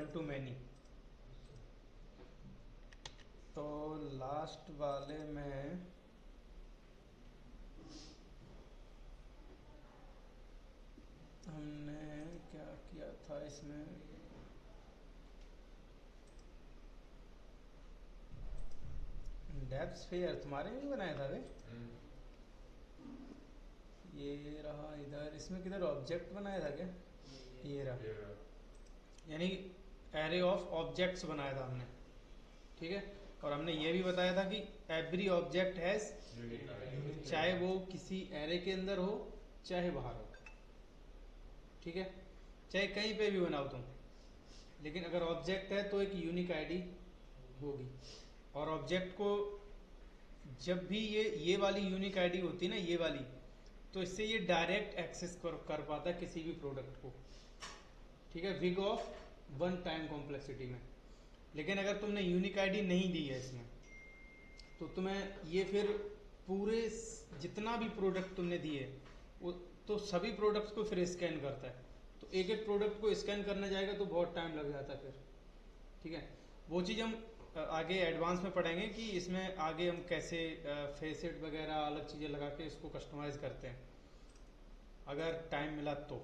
One two many. तो last वाले में हमने क्या किया था, इसमें डेप्थ फेयर तुम्हारे में ही बनाया था वे। ये रहा इधर, इसमें किधर ऑब्जेक्ट बनाया था क्या? ये रहा, यानी एरे ऑफ ऑब्जेक्ट्स बनाया था हमने, ठीक है। और हमने ये भी बताया था कि एवरी ऑब्जेक्ट हैज, चाहे वो किसी एरे के अंदर हो चाहे बाहर हो, ठीक है, चाहे कहीं पे भी बनाओ तुम, लेकिन अगर ऑब्जेक्ट है तो एक यूनिक आईडी होगी। और ऑब्जेक्ट को जब भी ये वाली यूनिक आईडी होती है ना, ये वाली, तो इससे ये डायरेक्ट एक्सेस कर पाता है किसी भी प्रोडक्ट को, ठीक है, big of one time complexity में। लेकिन अगर तुमने यूनिक आईडी नहीं दी है इसमें, तो तुम्हें ये फिर पूरे जितना भी प्रोडक्ट तुमने दिए वो तो सभी प्रोडक्ट्स को फिर स्कैन करता है। तो एक एक प्रोडक्ट को स्कैन करने जाएगा तो बहुत टाइम लग जाता है फिर, ठीक है। वो चीज़ हम आगे एडवांस में पढ़ेंगे कि इसमें आगे हम कैसे फेसेट वगैरह अलग चीज़ें लगा के इसको कस्टमाइज करते हैं, अगर टाइम मिला तो,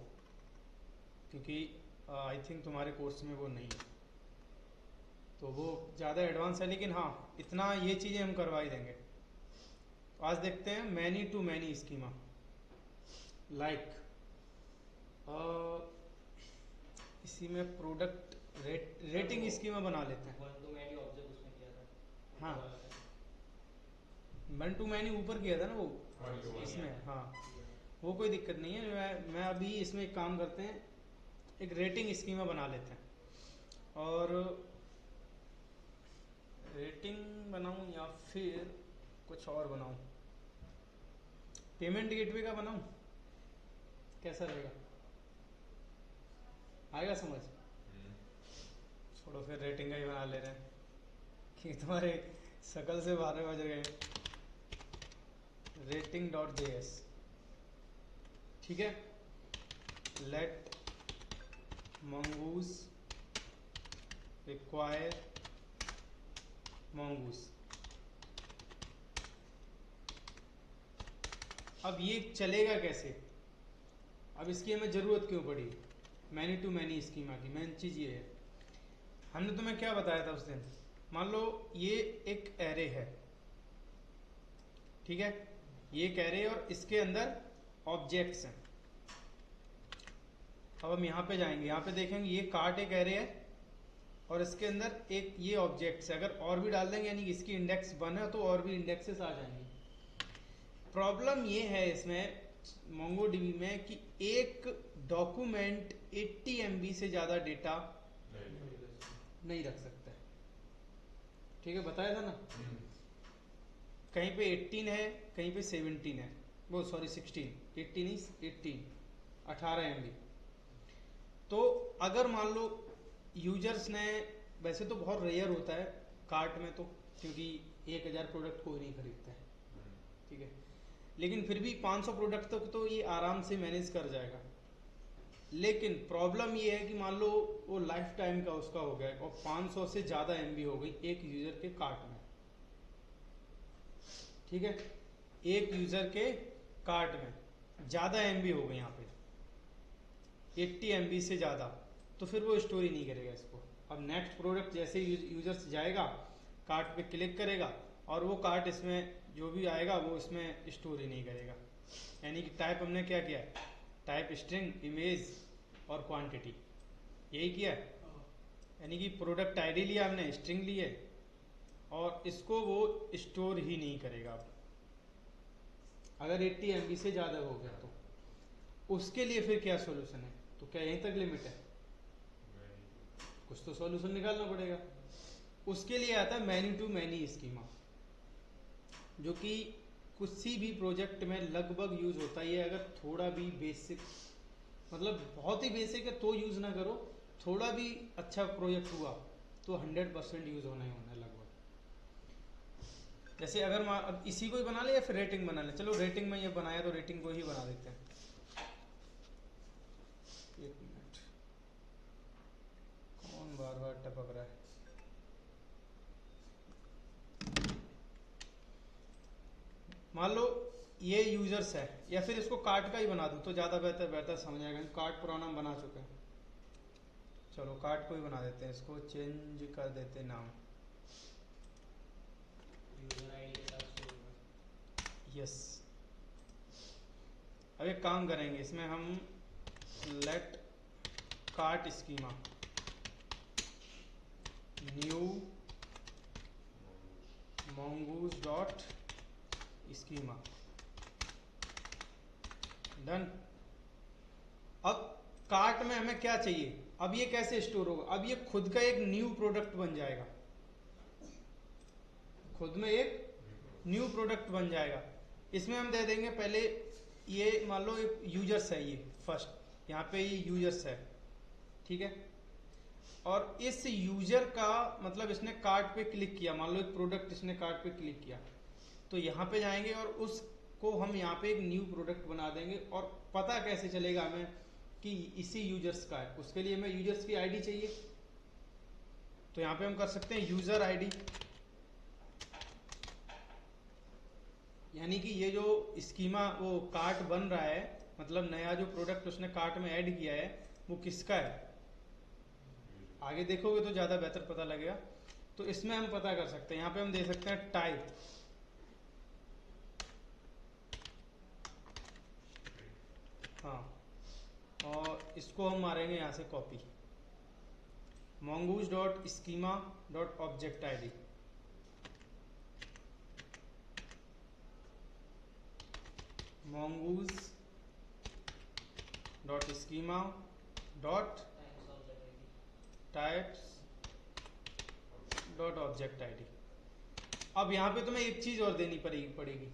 क्योंकि आई थिंक तुम्हारे कोर्स में वो नहीं है, तो वो ज़्यादा एडवांस है। लेकिन हाँ, इतना ये चीज़ें हम करवा ही देंगे। तो आज देखते हैं many to many schema. Like इसी में प्रोडक्ट रेटिंग स्कीमा बना लेते हैं। वन टू मैनी ऑब्जेक्ट उसमें किया था। हाँ, वन टू मैनी ऊपर किया था ना वो इसमें, हाँ, वो कोई दिक्कत नहीं है। मैं अभी इसमें एक काम करते हैं, एक रेटिंग स्कीमा बना लेते हैं। और रेटिंग बनाऊं या फिर कुछ और बनाऊं, पेमेंट गेटवे का बनाऊं, कैसा रहेगा? आएगा समझ? छोड़ो, फिर रेटिंग का ही बना ले रहे हैं कि तुम्हारे शकल से 12 बज गए। rating.js, ठीक है। Let mongoose require mongoose। अब ये चलेगा कैसे? अब इसकी हमें जरूरत क्यों पड़ी मैनी टू मैनी स्कीमा की? मेन चीज ये है, हमने तुम्हें क्या बताया था उस दिन। मान लो ये एक एरे है, ठीक है, ये एक एरे और इसके अंदर ऑब्जेक्ट्स हैं। अब हम यहाँ पे जाएंगे, यहाँ पे देखेंगे ये कार्ट एक एरे है और इसके अंदर एक ये ऑब्जेक्ट्स है। अगर और भी डाल देंगे, यानी कि इसकी इंडेक्स 1 है, तो और भी इंडेक्सेस आ जाएंगे। प्रॉब्लम ये है इसमें मोंगोडीबी में कि एक डॉक्यूमेंट 80 MB से ज्यादा डेटा नहीं रख सकता है, ठीक है, बताया था ना। कहीं पे 18 है, कहीं पे 17 है, वो सॉरी 16, 18 MB। तो अगर मान लो यूजर्स ने, वैसे तो बहुत रेयर होता है कार्ट में तो, क्योंकि 1000 प्रोडक्ट कोई नहीं खरीदता है, ठीक है, लेकिन फिर भी 500 प्रोडक्ट तक तो ये आराम से मैनेज कर जाएगा। लेकिन प्रॉब्लम ये है कि मान लो वो लाइफ टाइम का उसका हो गया और 500 से ज्यादा MB हो गई एक यूजर के कार्ट में, ठीक है, एक यूजर के कार्ट में ज्यादा MB हो गई यहाँ पे 80 MB से ज्यादा, तो फिर वो स्टोर ही नहीं करेगा इसको। अब नेक्स्ट प्रोडक्ट जैसे यूजर्स जाएगा, कार्ट पे क्लिक करेगा और वो कार्ट इसमें जो भी आएगा वो इसमें स्टोर ही नहीं करेगा। यानी कि टाइप हमने क्या किया, टाइप स्ट्रिंग, इमेज और क्वांटिटी, यही किया। यानी कि प्रोडक्ट आईडी लिया हमने, स्ट्रिंग लिए, और इसको वो स्टोर ही नहीं करेगा। अब अगर 80 MB से ज्यादा हो गया तो उसके लिए फिर क्या सॉल्यूशन है? तो क्या यहीं तक लिमिट है? कुछ तो सॉल्यूशन निकालना पड़ेगा। उसके लिए आता है मैनी टू मैनी स्कीमा, जो कि किसी भी प्रोजेक्ट में लगभग यूज होता ही है। अगर थोड़ा भी बेसिक, मतलब बहुत ही बेसिक है तो यूज ना करो, थोड़ा भी अच्छा प्रोजेक्ट हुआ तो 100% यूज होना ही होना है लगभग। जैसे अगर अब इसी को ही बना ले या फिर रेटिंग बना ले, चलो रेटिंग में ये बनाया तो रेटिंग को ही बना देते हैं। एक मिनट, कौन 12 मान लो ये यूजर्स है, या फिर इसको कार्ट का ही बना दूं तो ज़्यादा बेहतर समझ आएगा। कार्ट पुराना हम बना चुके हैं, चलो कार्ट को ही बना देते हैं, इसको चेंज कर देते हैं नाम। यूजर आईडी के साथ स्टोर होगा। यस, अब एक काम करेंगे इसमें हम, let cart schema new mongoose dot schema, done. अब कार्ट में हमें क्या चाहिए, अब ये कैसे स्टोर होगा, अब ये खुद का एक न्यू प्रोडक्ट बन जाएगा, खुद में एक न्यू प्रोडक्ट बन जाएगा। इसमें हम दे देंगे पहले, ये मान लो एक यूजर्स है, ये फर्स्ट यहाँ पे ये यूजर्स है, ठीक है। और इस यूजर का मतलब इसने कार्ट पे क्लिक किया, मान लो एक प्रोडक्ट इसने कार्ट पे क्लिक किया, तो यहाँ पे जाएंगे और उसको हम यहाँ पे एक न्यू प्रोडक्ट बना देंगे। और पता कैसे चलेगा हमें कि इसी यूजर्स का है, उसके लिए हमें यूजर्स की आईडी चाहिए। तो यहाँ पे हम कर सकते हैं यूजर आईडी, यानी कि ये जो स्कीमा वो कार्ट बन रहा है, मतलब नया जो प्रोडक्ट उसने कार्ट में ऐड किया है वो किसका है, आगे देखोगे तो ज़्यादा बेहतर पता लगेगा। तो इसमें हम पता कर सकते हैं, यहाँ पे हम दे सकते हैं टाइप, हाँ, और इसको हम मारेंगे यहाँ से copy, mongoose dot schema dot object ID, mongoose dot schema dot types dot object ID. अब यहाँ पे तुम्हें एक चीज और देनी पड़ेगी।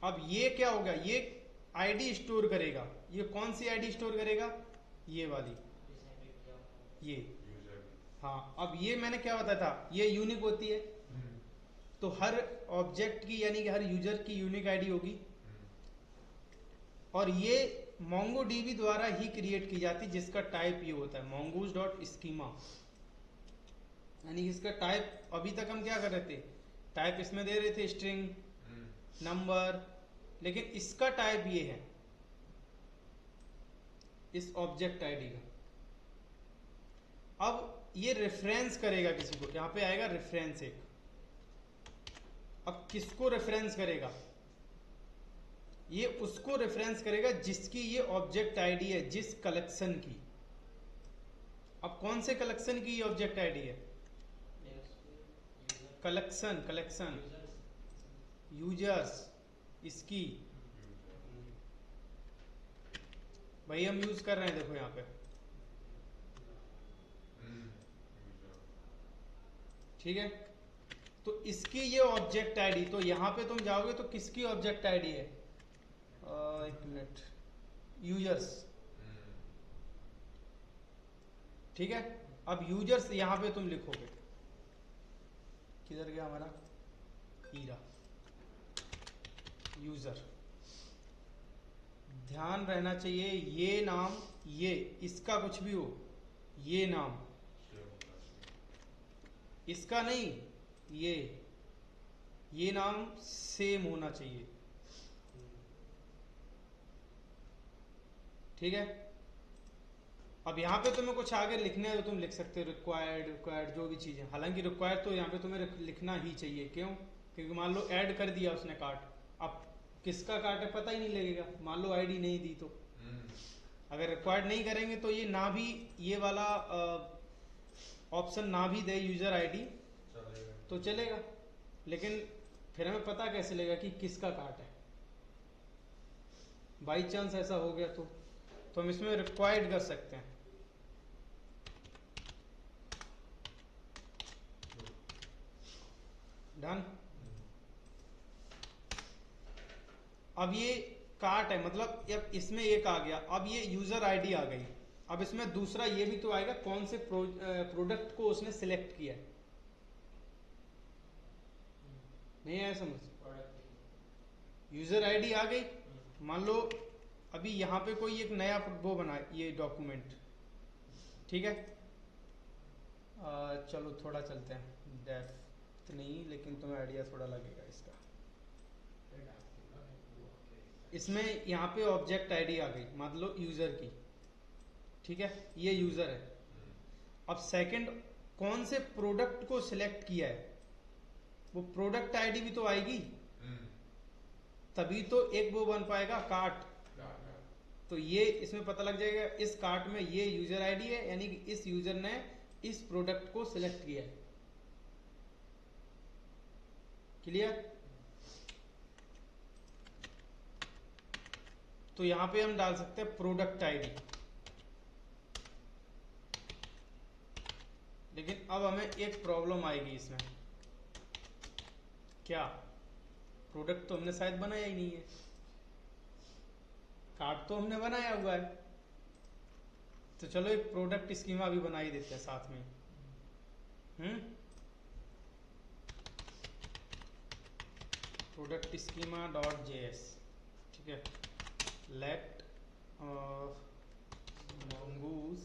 अब ये क्या होगा, ये आईडी स्टोर करेगा, ये कौन सी आईडी स्टोर करेगा, ये वाली, ये, हाँ। अब ये मैंने क्या बताया था, ये यूनिक होती है, तो हर ऑब्जेक्ट की यानी कि हर यूजर की यूनिक आईडी होगी, और ये MongoDB द्वारा ही क्रिएट की जाती, जिसका टाइप ये होता है mongoose डॉट स्कीमा, यानी इसका टाइप, अभी तक हम क्या कर रहे थे, टाइप इसमें दे रहे थे स्ट्रिंग, नंबर, लेकिन इसका टाइप ये है इस ऑब्जेक्ट आईडी का। अब ये रेफरेंस करेगा किसी को, यहां पे आएगा रेफरेंस एक। अब किसको रेफरेंस करेगा, ये उसको रेफरेंस करेगा जिसकी ये ऑब्जेक्ट आईडी है, जिस कलेक्शन की। अब कौन से कलेक्शन की ये ऑब्जेक्ट आईडी है, कलेक्शन यूजर्स, इसकी भाई हम यूज कर रहे हैं, देखो यहाँ पे, ठीक है। तो इसकी ये ऑब्जेक्ट आईडी, तो यहाँ पे तुम जाओगे तो किसकी ऑब्जेक्ट आईडी है, एक मिनट, यूजर्स, ठीक है। अब यूजर्स यहाँ पे तुम लिखोगे, किधर गया हमारा हीरा, यूजर, ध्यान रहना चाहिए ये नाम, ये इसका कुछ भी हो, ये नाम इसका नहीं, ये नाम सेम होना चाहिए, ठीक है। अब यहाँ पे तुम्हें कुछ आगे लिखने है तो तुम लिख सकते हो, रिक्वायर्ड जो भी चीजें, हालांकि रिक्वायर्ड तो यहाँ पे तुम्हें लिखना ही चाहिए, क्यों, क्योंकि मान लो ऐड कर दिया उसने कार्ट, अब किसका कार्ट है पता ही नहीं लगेगा, मान लो आईडी नहीं दी तो। अगर रिक्वायर्ड नहीं करेंगे तो ये ना भी, ये वाला ऑप्शन ना भी दे यूजर आईडी तो चलेगा, लेकिन फिर हमें पता कैसे लगेगा कि किसका कार्ट है, बाई चांस ऐसा हो गया तो हम इसमें रिक्वायर्ड कर सकते हैं, डन। अब ये कार्ट है, मतलब अब इसमें एक आ गया, अब ये यूजर आईडी आ गई, अब इसमें दूसरा ये भी तो आएगा कौन से प्रोडक्ट को उसने सिलेक्ट किया है, नहीं आया समझ, यूजर आईडी आ गई। मान लो अभी यहाँ पे कोई एक नया वो बना, ये डॉक्यूमेंट, ठीक है। चलो थोड़ा चलते हैं, डेप्थ नहीं, लेकिन तुम्हें आइडिया थोड़ा लगेगा इसका। इसमें यहाँ पे ऑब्जेक्ट आईडी आ गई, मान लो यूजर की, ठीक है, ये यूजर है। अब सेकंड कौन से प्रोडक्ट को सिलेक्ट किया है, वो प्रोडक्ट आईडी भी तो आएगी, तभी तो एक वो बन पाएगा कार्ट। तो ये इसमें पता लग जाएगा इस कार्ट में ये यूजर आईडी है, यानी कि इस यूजर ने इस प्रोडक्ट को सिलेक्ट किया है। क्लियर? तो यहां पे हम डाल सकते हैं प्रोडक्ट आईडी, लेकिन अब हमें एक प्रॉब्लम आएगी इसमें। क्या? प्रोडक्ट तो हमने शायद बनाया ही नहीं है, कार्ड तो हमने बनाया हुआ है। तो चलो एक प्रोडक्ट स्कीमा भी बना ही देते हैं साथ में। प्रोडक्ट स्कीमा डॉट जेएस, ठीक है। लेट mongoose,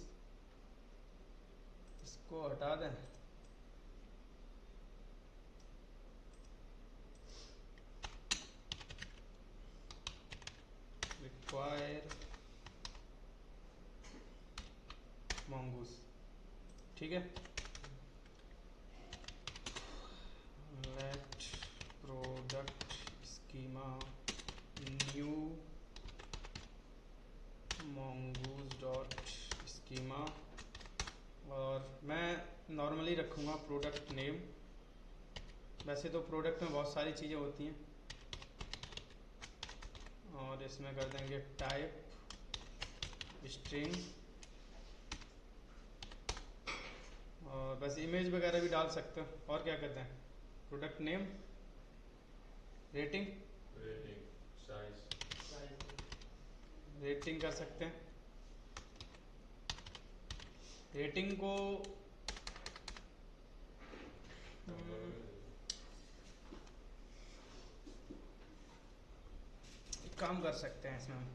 इसको हटा दें, require mongoose, ठीक है। let product schema new mongoose dot schema, और मैं नॉर्मली रखूँगा प्रोडक्ट नेम। वैसे तो प्रोडक्ट में बहुत सारी चीज़ें होती हैं, और इसमें कर देंगे टाइप स्ट्रिंग, और बस इमेज वगैरह भी डाल सकते हो। और क्या कहते हैं? प्रोडक्ट नेम, रेटिंग रेटिंग कर सकते हैं। रेटिंग को एक काम कर सकते हैं, इसमें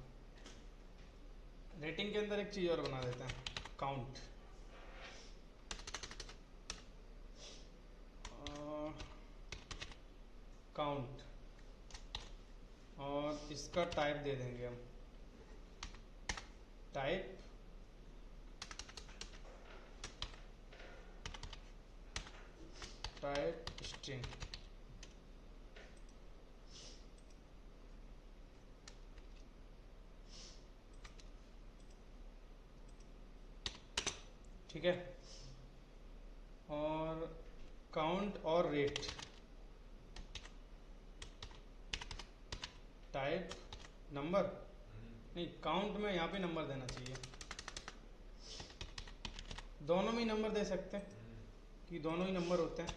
रेटिंग के अंदर एक चीज़ और बना देते हैं, काउंट। काउंट, और इसका टाइप दे देंगे हम, टाइप स्ट्रिंग, ठीक है। और काउंट और रेट, टाइप नंबर, नहीं काउंट में यहाँ पे नंबर देना चाहिए। दोनों में ही नंबर दे सकते हैं कि दोनों ही नंबर होते हैं।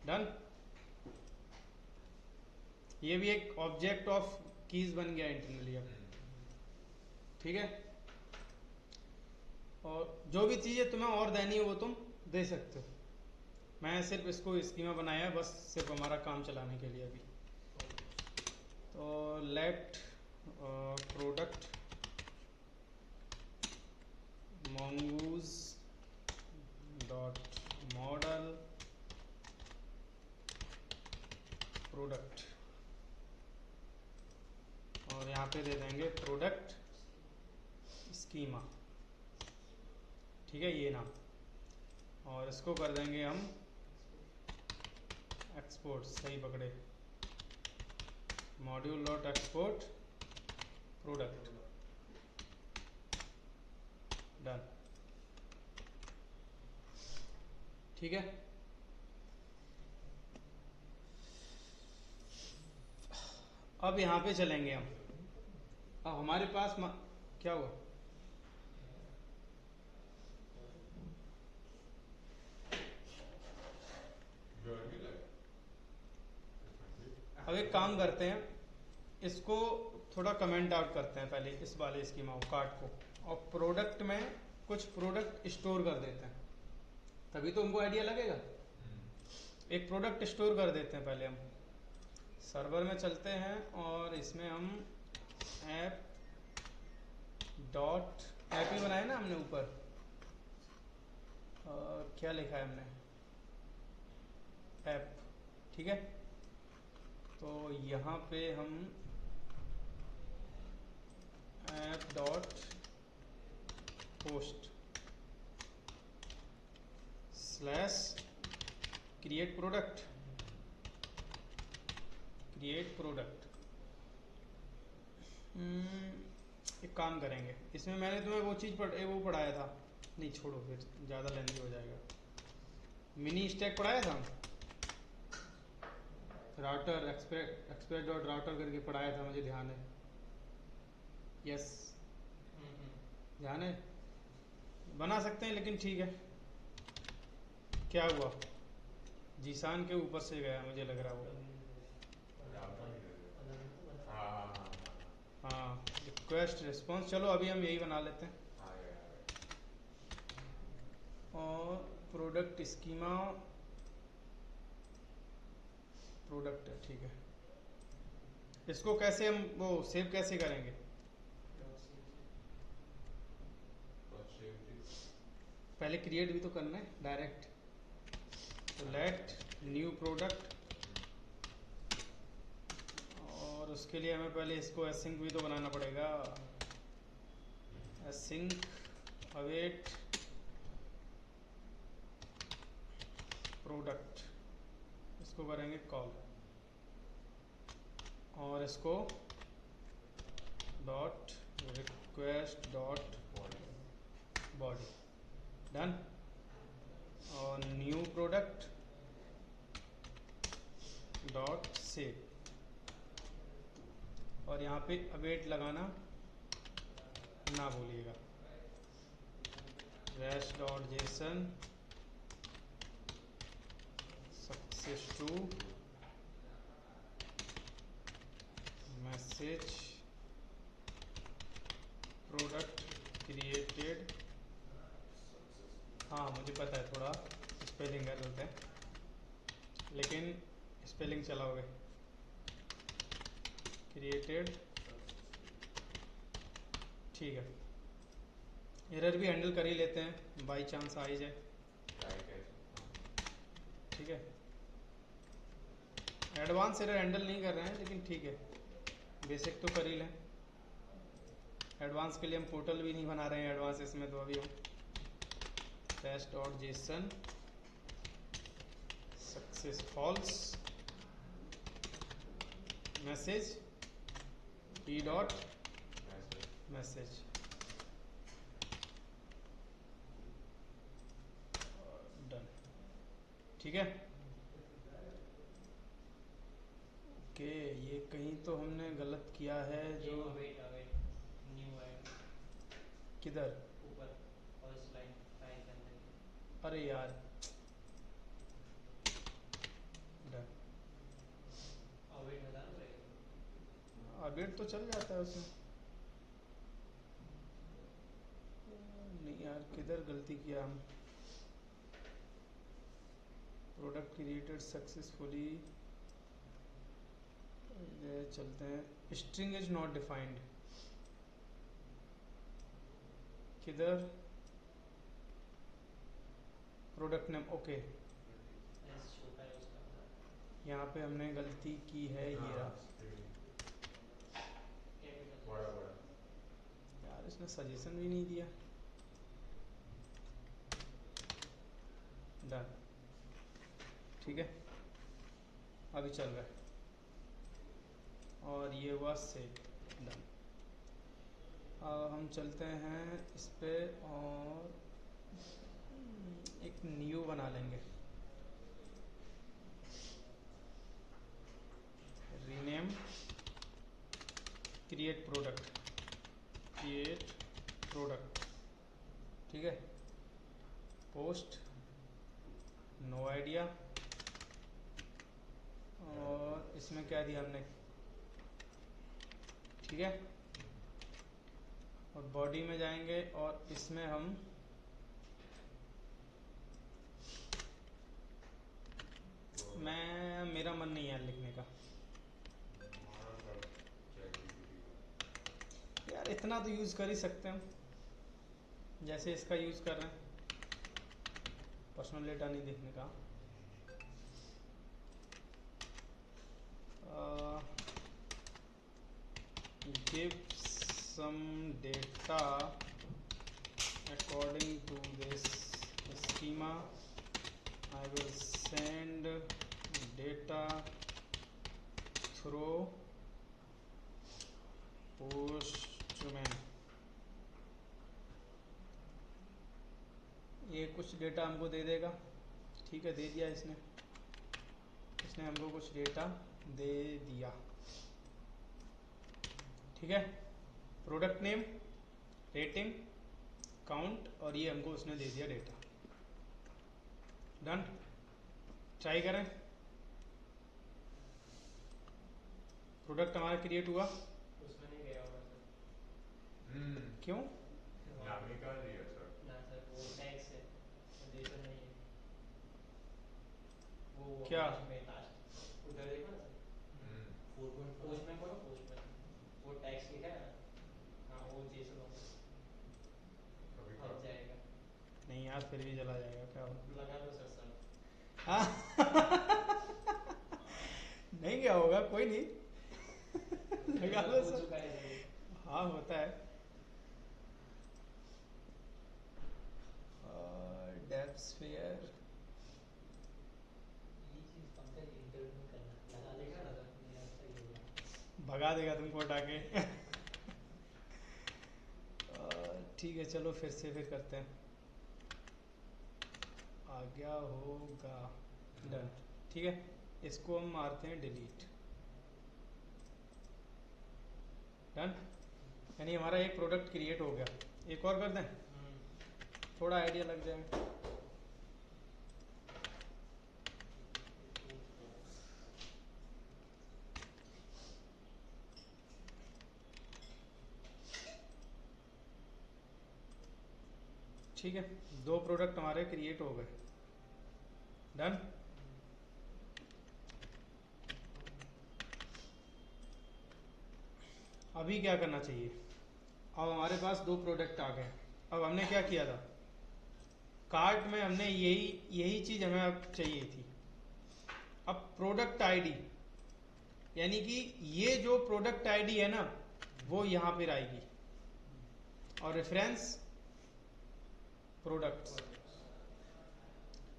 डन। ये भी एक ऑब्जेक्ट ऑफ कीज बन गया इंटरनली अब, ठीक है। और जो भी चीज़ें तुम्हें और देनी है वो तुम दे सकते हो। मैं सिर्फ इसको स्कीमा बनाया है बस, सिर्फ हमारा काम चलाने के लिए अभी। तो let product mongoose dot model product, और यहाँ पे दे देंगे प्रोडक्ट स्कीमा, ठीक है, ये नाम। और इसको कर देंगे हम एक्सपोर्ट, सही पकड़े, module dot export product. Done, ठीक है। अब यहाँ पे चलेंगे हम। अब हमारे पास क्या हुआ? अब एक काम करते हैं, इसको थोड़ा कमेंट आउट करते हैं पहले, इस वाले स्कीमा कार्ड को, और प्रोडक्ट में कुछ प्रोडक्ट स्टोर कर देते हैं, तभी तो हमको आइडिया लगेगा। एक प्रोडक्ट स्टोर कर देते हैं पहले हम। सर्वर में चलते हैं और इसमें हम ऐप डॉट ऐप ही बनाया ना हमने ऊपर, क्या लिखा है हमने, ऐप, ठीक है। तो यहाँ पे हम app dot post slash create product एक काम करेंगे, इसमें मैंने तुम्हें वो चीज़ वो पढ़ाया था, नहीं छोड़ो फिर ज़्यादा लेंथी हो जाएगा। मिनी स्टैक पढ़ाया था, राउटर एक्सप्रेस डॉट राउटर करके पढ़ाया था, मुझे ध्यान है। यस ध्यान है, बना सकते हैं, लेकिन ठीक है। क्या हुआ, जीसान के ऊपर से गया मुझे लग रहा है वो। हाँ रिक्वेस्ट रिस्पॉन्स, चलो अभी हम यही बना लेते हैं। और प्रोडक्ट स्कीमा प्रोडक्ट है, ठीक है। इसको कैसे हम वो सेव कैसे करेंगे? पहले क्रिएट भी तो करना है डायरेक्ट, तो लेट न्यू प्रोडक्ट, और उसके लिए हमें पहले इसको एसिंक भी तो बनाना पड़ेगा। एसिंक अवेट प्रोडक्ट, इसको करेंगे कॉल, और इसको dot request dot body, done. और न्यू प्रोडक्ट डॉट सेव, और यहाँ पे अवेट लगाना ना भूलिएगा। Res dot json success true message product created. हाँ मुझे पता है थोड़ा स्पेलिंग गलत है, लेकिन स्पेलिंग चलाओगे। क्रिएटेड, ठीक है। एरर भी हैंडल कर ही लेते हैं, बाई चांस आ ही जाए, ठीक है। एडवांस एरर हैंडल नहीं कर रहे हैं, लेकिन ठीक है, बेसिक तो कर ही लें। एडवांस के लिए हम पोर्टल भी नहीं बना रहे हैं एडवांस इसमें, तो अभी हम test dot json success false message e dot message, done, ठीक है। ओके, ये कहीं तो हमने गलत किया है जो। किधर? ऊपर फर्स्ट लाइन फाइल के अंदर। अरे यार, डन। अवेट बताना पड़ेगा, अपडेट तो चल जाता है उसमें। नहीं यार, किधर गलती किया हम? प्रोडक्ट क्रिएटेड सक्सेसफुली, चलते हैं। स्ट्रिंग इज नॉट डिफाइंड, किधर? Product name, okay. एस छोटा है उसका, यहाँ पे हमने गलती की है, ये रहा। कैपिटल यार इसने सजेशन भी नहीं दिया, डन, ठीक है। अभी चल रहा है, और ये हुआ सेव, डन। हम चलते हैं इस पे, और एक न्यू बना लेंगे, रीनेम क्रिएट प्रोडक्ट, ठीक है। पोस्ट नो आइडिया, और इसमें क्या दिया हमने, ठीक है। और बॉडी में जाएंगे, और इसमें हम मेरा मन नहीं है लिखने का यार, इतना तो यूज़ कर ही सकते हैं हम, जैसे इसका यूज़ कर रहे हैं। पर्सनल डेटा नहीं देखने का, give some data according to this schema. I will send data through postman. ये कुछ डेटा हमको दे देगा, ठीक है, दे दिया इसने हमको कुछ डेटा दे दिया, ठीक है, प्रोडक्ट नेम, रेटिंग, काउंट, और ये हमको उसने दे दिया डेटा। डन। ट्राई करें। प्रोडक्ट हमारा क्रिएट हुआ। उसमें नहीं गया होगा सर। क्यों? नाम निकाल दिया सर। ना सर, वो टैक्स है, कंडीशन नहीं है वो। क्या? में लास्ट उधर देखो ना सर, 4.5 पोस्टमैन करो, पोस्टमैन वो टैक्स लिखा है ना, हाँ वो जेसन हो कभी अब जाएगा। नहीं यार, फिर भी चला जाएगा, क्या हो? लगा दो सर सर। हाँ नहीं क्या होगा, कोई नहीं लगा लो हो सर। चुका है सर। हाँ होता है। डेप्सफेयर ये चीज पंकज इंटरव्यू में करना लगा देगा ना सर, मेरा सही हो गया। भगा देगा तुमको हटा के ठीक है, चलो फिर से फिर करते हैं। आ गया होगा। डन। ठीक है, इसको हम मारते हैं डिलीट। डन। यानी हमारा एक प्रोडक्ट क्रिएट हो गया। एक और कर दें, थोड़ा आइडिया लग जाएगा। ठीक है, 2 प्रोडक्ट हमारे क्रिएट हो गए। डन। अभी क्या करना चाहिए? अब हमारे पास 2 प्रोडक्ट आ गए। अब हमने क्या किया था, कार्ट में हमने यही चीज हमें अब चाहिए थी। अब प्रोडक्ट आईडी, यानी कि ये जो प्रोडक्ट आईडी है ना, वो यहां पर आएगी, और रेफरेंस प्रोडक्ट्स।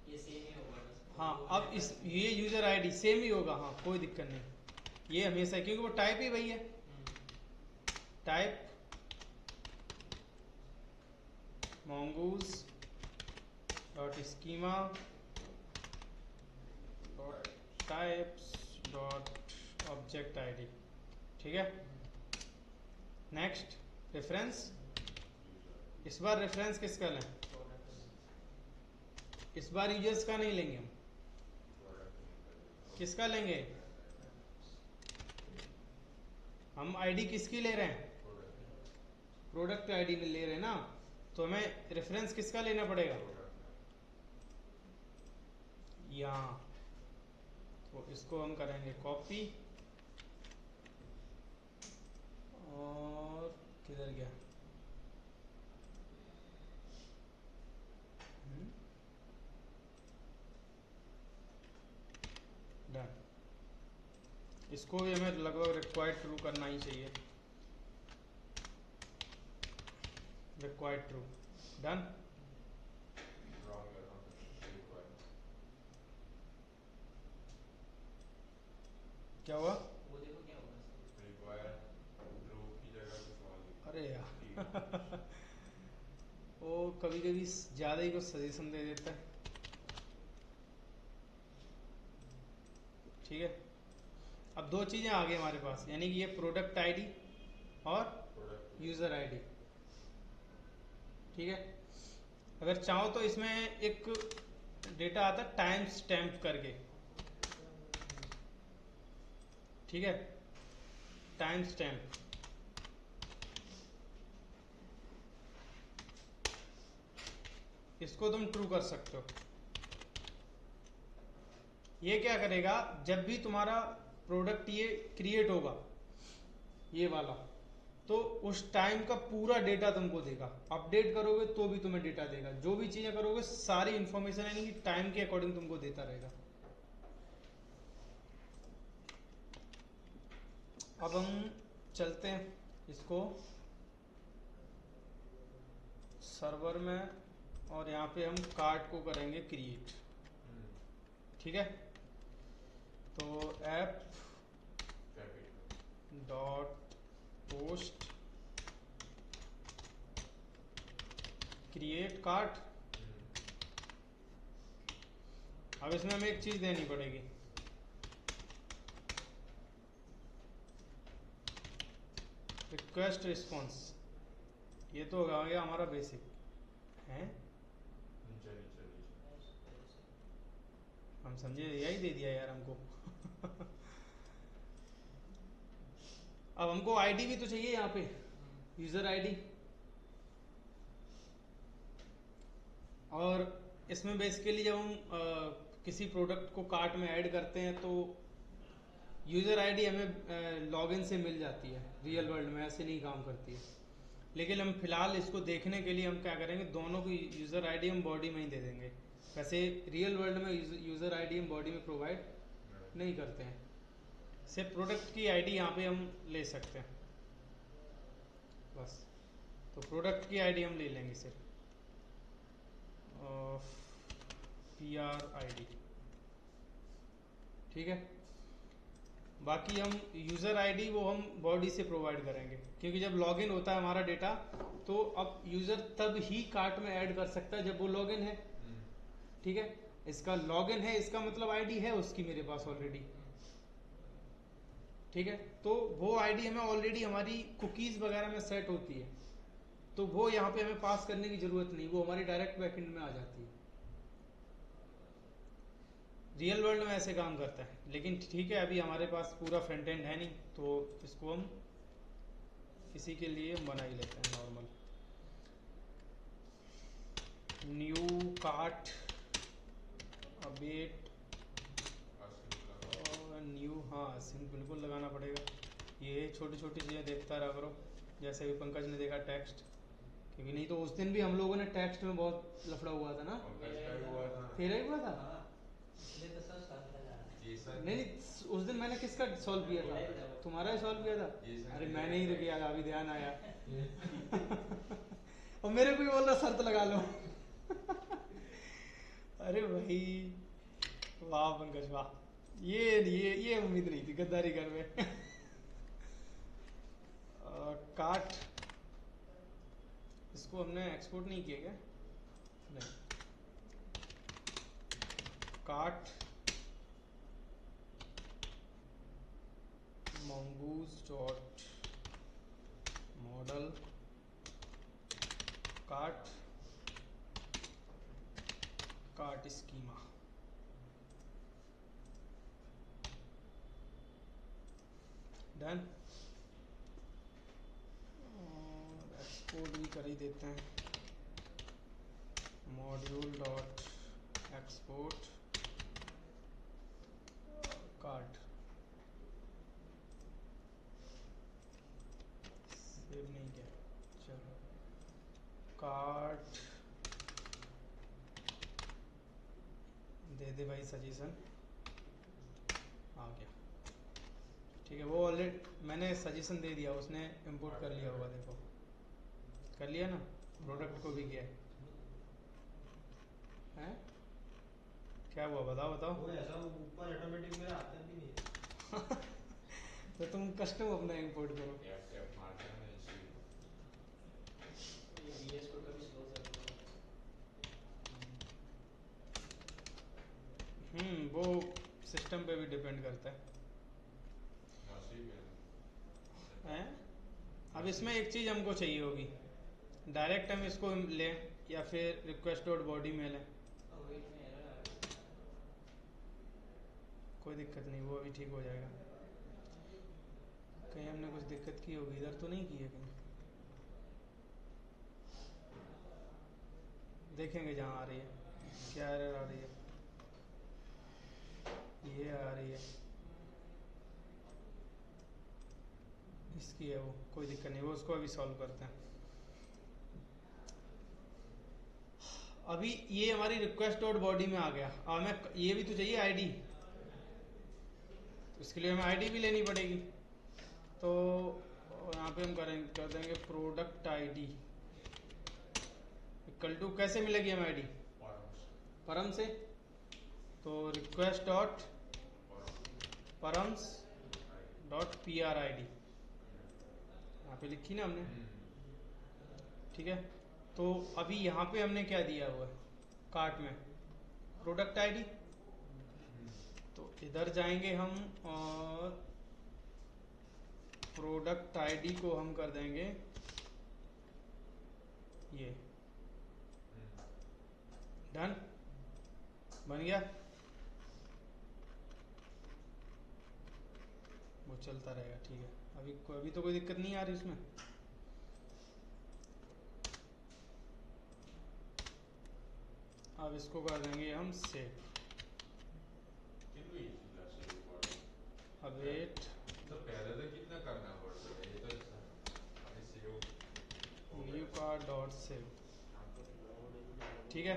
ये सेम ही होगा बस। हाँ, अब इस ये यूजर आईडी सेम ही होगा। हाँ, कोई दिक्कत नहीं, ये हमेशा, क्योंकि वो टाइप ही वही है। Type mongoose dot schema dot types dot object ID. ठीक है, नेक्स्ट रेफरेंस। इस बार रेफरेंस किसका लें? इस बार यूजर्स का नहीं लेंगे हम, किसका लेंगे? हम आईडी किसकी ले रहे हैं? प्रोडक्ट आईडी ले रहे हैं ना, तो हमें रेफरेंस किसका लेना पड़ेगा? यहाँ, तो इसको हम करेंगे कॉपी, और किधर गया? डन। इसको भी हमें लगभग रिक्वायर्ड ट्रू करना ही चाहिए। Required true. डन। क्या हुआ? वो देखो क्या होगा। अरे यार वो कभी कभी ज़्यादा ही कुछ सजेशन दे देता है। ठीक है, अब 2 चीज़ें आ गई हमारे पास, यानी कि ये प्रोडक्ट आईडी और यूज़र आईडी। ठीक है, अगर चाहो तो इसमें एक डेटा आता है टाइम स्टैम्प करके। ठीक है, टाइम स्टैम्प, इसको तुम ट्रू कर सकते हो। ये क्या करेगा, जब भी तुम्हारा प्रोडक्ट ये क्रिएट होगा, ये वाला, तो उस टाइम का पूरा डेटा तुमको देगा। अपडेट करोगे तो भी तुम्हें डेटा देगा, जो भी चीजें करोगे सारी इंफॉर्मेशन यानी कि टाइम के अकॉर्डिंग तुमको देता रहेगा। अब हम चलते हैं इसको सर्वर में और यहाँ पे हम कार्ड को करेंगे क्रिएट। ठीक है, तो app dot post create card. अब इसमें हमें एक चीज देनी पड़ेगी, रिक्वेस्ट रिस्पॉन्स। ये तो हो गया हमारा बेसिक है, हम समझे यही दे दिया यार हमको। अब हमको आईडी भी तो चाहिए यहाँ पे, यूजर आईडी। और इसमें बेसिकली जब हम किसी प्रोडक्ट को कार्ट में ऐड करते हैं तो यूजर आईडी हमें लॉगिन से मिल जाती है। रियल वर्ल्ड में ऐसे नहीं काम करती है, लेकिन हम फिलहाल इसको देखने के लिए हम क्या करेंगे, दोनों की यूजर आईडी हम बॉडी में ही दे देंगे। वैसे रियल वर्ल्ड में यूजर आईडी हम बॉडी में प्रोवाइड नहीं करते हैं, सिर्फ प्रोडक्ट की आईडी यहाँ पे हम ले सकते हैं बस। तो प्रोडक्ट की आईडी हम ले लेंगे सिर्फ, PRID। ठीक है, बाकी हम यूजर आईडी वो हम बॉडी से प्रोवाइड करेंगे, क्योंकि जब लॉगिन होता है हमारा डेटा तो अब यूजर तब ही कार्ट में ऐड कर सकता है जब वो लॉगिन है। ठीक है, इसका लॉगिन है, इसका मतलब आईडी है उसकी मेरे पास ऑलरेडी। ठीक है, तो वो आईडी हमें ऑलरेडी हमारी कुकीज वगैरह में सेट होती है, तो वो यहाँ पे हमें पास करने की जरूरत नहीं, वो हमारी डायरेक्ट बैकएंड में आ जाती है। रियल वर्ल्ड में ऐसे काम करता है, लेकिन ठीक है अभी हमारे पास पूरा फ्रंट एंड है नहीं, तो इसको हम इसी के लिए बना ही लेते हैं नॉर्मल। न्यू कार्ट अपडेट और न्यू, हाँ सिंक बिल्कुल लगाना पड़ेगा। ये छोटी छोटी चीज़ें देखता रहा करो, जैसे भी पंकज ने देखा टेक्स्ट, क्योंकि नहीं तो उस दिन भी हम लोगों ने टेक्स्ट में बहुत लफड़ा हुआ था ना। तेरा ही हुआ था? नहीं उस दिन मैंने किसका सॉल्व किया था? तुम्हारा ही सॉल्व किया था। अरे मैंने ही तो किया था, अभी ध्यान आया। और मेरे को ही बोल रहा शर्त लगा लो। अरे भाई वाह पंकज वाह, ये उम्मीद नहीं थी गद्दारी कर में। काट, इसको हमने एक्सपोर्ट नहीं किया क्या? नहीं, काट mongoose dot model cart cart schema. Done, export भी कर ही देते हैं, module dot export cart. Save नहीं किया, चलो कार्ट दे दे भाई, सजेशन आ गया। ठीक है, वो ऑलरेडी मैंने सजेशन दे दिया, उसने इंपोर्ट कर लिया होगा। देखो कर लिया ना, प्रोडक्ट को भी किया है। क्या हुआ बताओ बताओ। वो ऐसा ऊपर ऑटोमेटिक में आता भी नहीं। तो तुम कस्टम अपना इंपोर्ट करो। VS कोड का भी स्लो चलता है। वो सिस्टम पे भी डिपेंड करता है। हैं? अब इसमें एक चीज़ हमको चाहिए होगी, डायरेक्ट हम इसको लें या फिर रिक्वेस्ट डॉट बॉडी में लें, कोई दिक्कत नहीं, वो अभी ठीक हो जाएगा। कहीं हमने कुछ दिक्कत की होगी, इधर तो नहीं की है कहीं, देखेंगे जहाँ आ रही है। क्या एरर आ रही है? ये आ रही है, इसकी है वो, कोई दिक्कत नहीं, वो उसको अभी सॉल्व करते हैं। अभी ये हमारी रिक्वेस्ट डॉट बॉडी में आ गया। अब हमें ये भी तो चाहिए आईडी, तो इसके लिए हमें आईडी भी लेनी पड़ेगी। तो यहाँ पे हम कर देंगे प्रोडक्ट आईडी इक्वल टू, कैसे मिलेगी हमें आईडी? परम से। तो request dot params dot P R I D यहाँ पे लिखी ना हमने, ठीक है। तो अभी यहाँ पे हमने क्या दिया हुआ है कार्ट में? Product ID. तो इधर जाएंगे हम और प्रोडक्ट आईडी को हम कर देंगे ये, डन, बन गया। वो चलता रहेगा, ठीक है। अभी तो कोई दिक्कत नहीं आ रही इसमें। अब इसको कर देंगे हम सेव। अब वेट, तो पहले तो कितना करना पड़ता है, ये तो अभी save new card dot save, ठीक है।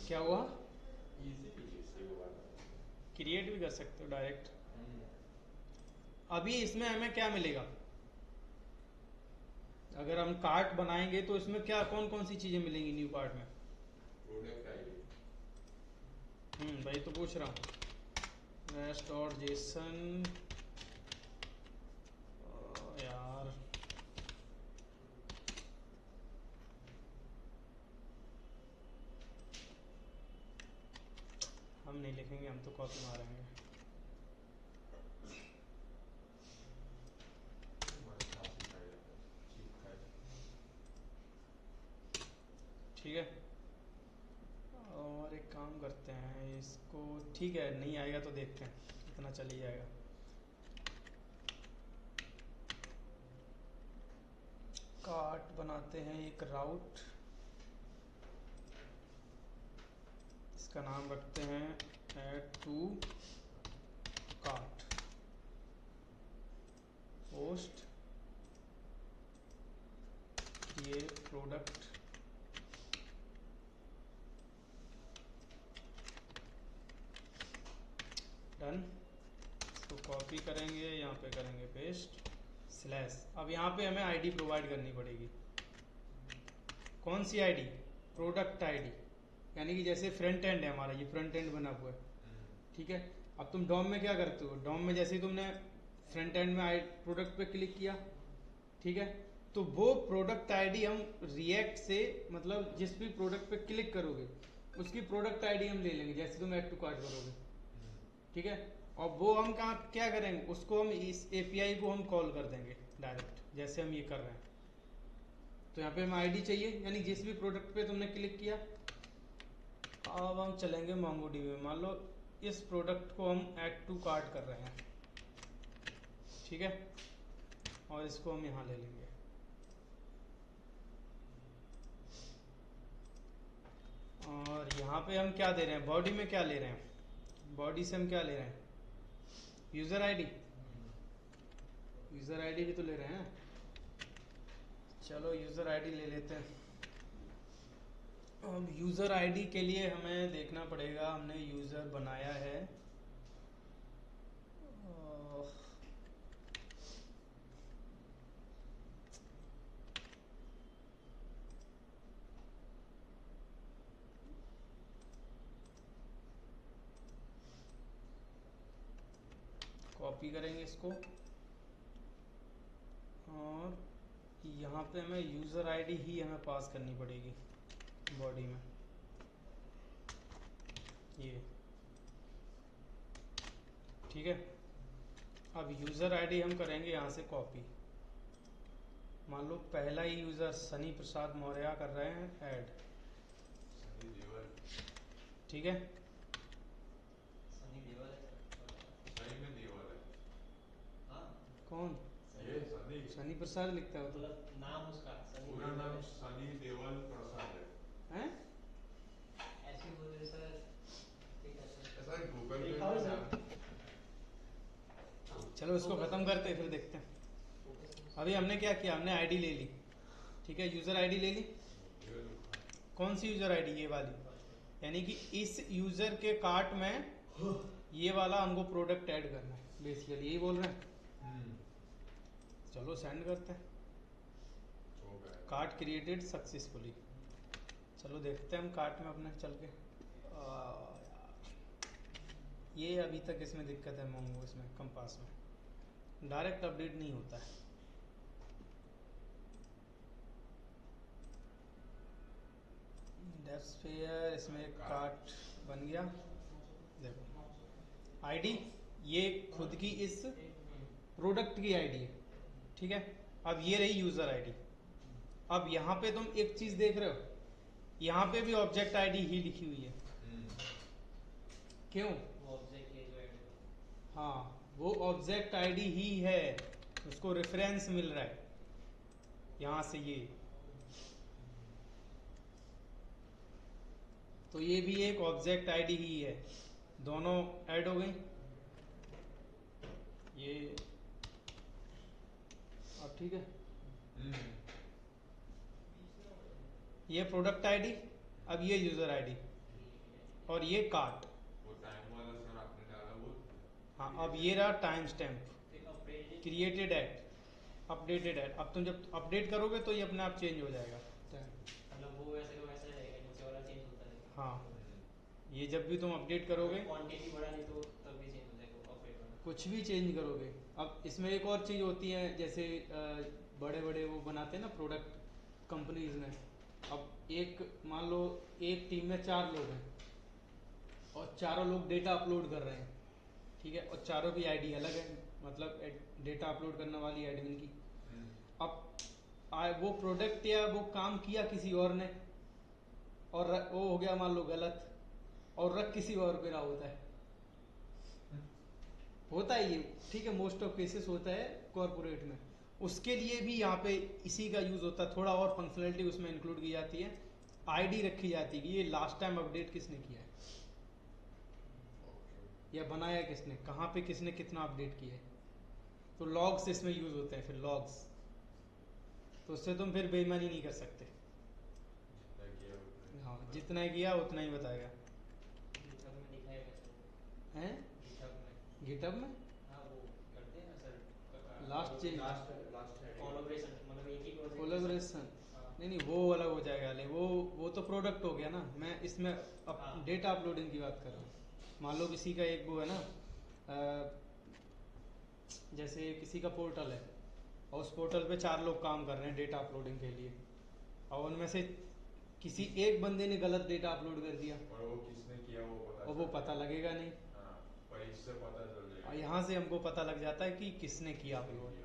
क्या हुआ? क्रिएट भी कर सकते हो डायरेक्ट। अभी इसमें हमें क्या मिलेगा? अगर हम कार्ट बनाएंगे तो इसमें क्या कौन कौन सी चीजें मिलेंगी न्यू कार्ट में? Product ID. भाई तो पूछ रहा हूँ। रेस्ट और जेसन यार, हम नहीं लिखेंगे, हम तो कॉपी मारेंगे। ठीक है। और एक काम करते हैं इसको, ठीक है नहीं आएगा तो देखते हैं, इतना चल ही जाएगा। कार्ट बनाते हैं एक राउट, इसका नाम रखते हैं ऐड टू कार्ट, पोस्ट ये प्रोडक्ट, डन। इसको कॉपी करेंगे, यहाँ पे करेंगे पेस्ट, स्लैश। अब यहाँ पे हमें आईडी प्रोवाइड करनी पड़ेगी। कौन सी आईडी? प्रोडक्ट आईडी, यानी कि जैसे फ्रंट एंड है हमारा, ये फ्रंट एंड बना हुआ है, ठीक है। अब तुम डॉम में क्या करते हो? डॉम में जैसे ही तुमने फ्रंट एंड में प्रोडक्ट पे क्लिक किया, ठीक है, तो वो प्रोडक्ट आईडी हम रिएक्ट से, मतलब जिस भी प्रोडक्ट पे क्लिक करोगे उसकी प्रोडक्ट आईडी हम ले लेंगे, जैसे तुम ऐड टू कार्ट करोगे, ठीक है। और वो हम कहाँ क्या करेंगे, उसको हम इस एपीआई को हम कॉल कर देंगे डायरेक्ट, जैसे हम ये कर रहे हैं। तो यहाँ पे हमें आईडी चाहिए, यानी जिस भी प्रोडक्ट पे तुमने क्लिक किया। अब हम चलेंगे मोंगोडीबी में, मान लो इस प्रोडक्ट को हम ऐड टू कार्ट कर रहे हैं, ठीक है, और इसको हम यहाँ ले लेंगे। और यहाँ पे हम क्या दे रहे हैं? बॉडी में क्या ले रहे हैं? बॉडी से हम क्या ले रहे हैं? User ID. यूजर आईडी भी तो ले रहे हैं, चलो यूजर आईडी ले लेते हैं। अब यूजर आईडी के लिए हमें देखना पड़ेगा, हमने यूजर बनाया है, कॉपी करेंगे इसको और यहाँ पे हमें यूज़र आईडी ही हमें पास करनी पड़ेगी बॉडी में, ये ठीक है। अब यूज़र आईडी हम करेंगे यहाँ से कॉपी। मान लो पहला ही यूज़र सनी प्रसाद मौर्य कर रहे हैं ऐड, ठीक है। कौन? ये सनी। सनी प्रसाद लिखता है वो तो, मतलब नाम उसका सनी पूरा नाम सनी देवल प्रसाद है। हैं? ऐसे बोले सर, ठीक है सर। ऐसा गूगल पे लिखा हुआ नाम। चलो इसको ख़त्म करते हैं फिर देखते हैं। अभी हमने क्या किया, हमने आईडी ले ली, ठीक है, यूज़र आईडी ले ली। कौन सी यूज़र आईडी? ये वाली, यानी कि इस यूज़र के कार्ट में ये वाला हमको प्रोडक्ट ऐड करना है, बेसिकली यही बोल रहे हैं। हम्म, चलो सेंड करते हैं। हो गया। Cart created successfully. चलो देखते हैं हम कार्ट में अपने चल के। यार, ये अभी तक इसमें दिक्कत है मोंगो, इसमें कंपास में डायरेक्ट अपडेट नहीं होता है। डेस्फेयर इसमें एक कार्ट बन गया। देखो आईडी ये खुद की इस प्रोडक्ट की आईडी है, ठीक है। अब ये रही यूजर आईडी। अब यहाँ पे तुम एक चीज देख रहे हो, यहाँ पे भी ऑब्जेक्ट आईडी ही लिखी हुई है। क्यों? वो ऑब्जेक्ट ये जो ऐड हाँ, वो ऑब्जेक्ट आईडी ही है, उसको रेफरेंस मिल रहा है यहाँ से ये। तो ये भी एक ऑब्जेक्ट आईडी ही है, दोनों ऐड हो गई। ये अब ठीक है। ये प्रोडक्ट आईडी, अब ये यूजर आईडी और ये कार्ट। वो टाइम वाला सर आपने डाला वो। हाँ, अब ये रहा time stamp updated created at, updated at. अब तुम जब अपडेट करोगे तो ये अपने आप चेंज हो जाएगा। मतलब वो वैसे का वैसा रहेगा, नीचे वाला चेंज होता रहेगा। हाँ, ये जब भी तुम अपडेट करोगे, क्वांटिटी बढ़ा नहीं तो तब भी चेंज हो जाएगा अपडेट वाला। कुछ भी चेंज करोगे। अब इसमें एक और चीज होती है, जैसे बड़े बड़े वो बनाते हैं ना प्रोडक्ट कंपनीज में। अब एक मान लो एक टीम में 4 लोग हैं और चारों लोग डेटा अपलोड कर रहे हैं, ठीक है, और चारों की आईडी अलग है, मतलब डेटा अपलोड करने वाली एडमिन की। अब वो प्रोडक्ट या वो काम किया किसी और ने और वो हो गया मान लो गलत, और रख किसी और पे रहा होता है। होता है ये, ठीक है, मोस्ट ऑफ केसेस होता है कॉर्पोरेट में। उसके लिए भी यहाँ पे इसी का यूज होता है, थोड़ा और फंक्शनलिटी उसमें इंक्लूड की जाती है। आईडी रखी जाती है कि ये लास्ट टाइम अपडेट किसने किया है या बनाया किसने, कहाँ पे किसने कितना अपडेट किया है। तो लॉग्स इसमें यूज होते हैं, फिर लॉग्स। तो उससे तुम फिर बेईमानी नहीं कर सकते। हाँ, जितना किया उतना ही बताएगा। GitHub में दिखाएगा सर। हैं? GitHub में। गिटहब में हाँ, वो करते हैं ना सर। लास्ट चेंज, कोलैबोरेशन, मतलब एक ही प्रोजेक्ट। कोलैबोरेशन। हाँ। नहीं वो अलग हो जाएगा। ले वो तो प्रोडक्ट हो गया ना। मैं इसमें हाँ। डेटा अपलोडिंग की बात कर रहा हूँ। मान लो किसी का एक वो है ना, जैसे किसी का पोर्टल है और उस पोर्टल पे 4 लोग काम कर रहे हैं डेटा अपलोडिंग के लिए, और उनमें से किसी एक बंदे ने गलत डेटा अपलोड कर दिया और वो किसने किया और वो पता लगेगा नहीं। हाँ, पर इससे पता चल जाएगा। और यहाँ से हमको पता लग जाता है कि किसने किया अपलोड।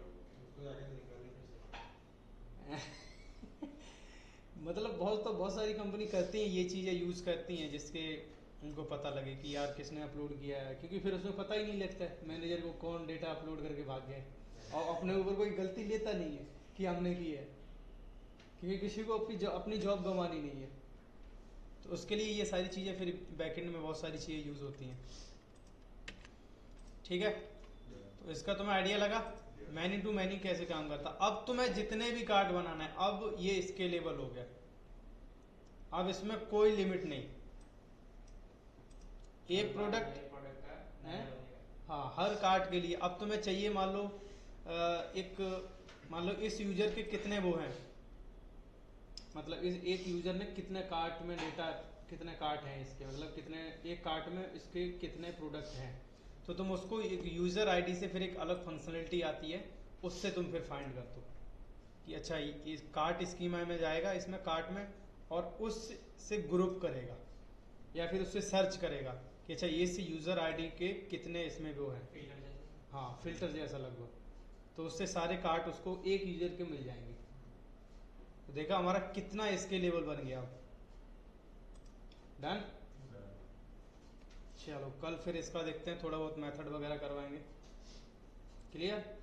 मतलब बहुत सारी कंपनी करती हैं ये चीज़ें, यूज़ करती हैं जिसके उनको पता लगे कि यार किसने अपलोड किया है, क्योंकि फिर उसमें पता ही नहीं लगता है मैनेजर को कौन डेटा अपलोड करके भाग गया है, और अपने ऊपर कोई गलती लेता नहीं है कि हमने की है, क्योंकि किसी को अपनी जॉब गंवानी नहीं है। तो उसके लिए ये सारी चीज़ें फिर बैकएंड में बहुत सारी चीज़ें यूज़ होती हैं। ठीक है, तो इसका तुम्हें आइडिया लगा मैनी टू मैनी कैसे काम करता। अब तुम्हें जितने भी कार्ड बनाना है, अब ये स्केलेबल हो गया, अब इसमें कोई लिमिट नहीं। एक प्रोडक्ट है, हाँ, हर कार्ड के लिए। अब तुम्हें चाहिए मान लो इस यूजर के कितने वो हैं, मतलब इस एक यूजर ने कितने कार्ट में डेटा, कितने कार्ट हैं इसके, मतलब कितने एक कार्ट में इसके कितने प्रोडक्ट हैं। तो तुम उसको एक यूजर आईडी से फिर एक अलग फंक्शनलिटी आती है, उससे तुम फिर फाइंड कर दो कि अच्छा इस कार्ट स्कीमा में जाएगा, इसमें कार्ट में, और उससे ग्रुप करेगा या फिर उससे सर्च करेगा कि अच्छा ये इस यूजर आईडी के कितने इसमें वो हैं। हाँ, फिल्टर जैसा लगभग। तो उससे सारे कार्ट उसको एक यूजर के मिल जाएंगे। तो देखा हमारा कितना स्केलेबल बन गया। अब डन। चलो कल फिर इसका देखते हैं, थोड़ा बहुत मेथड वगैरह करवाएंगे। क्लियर।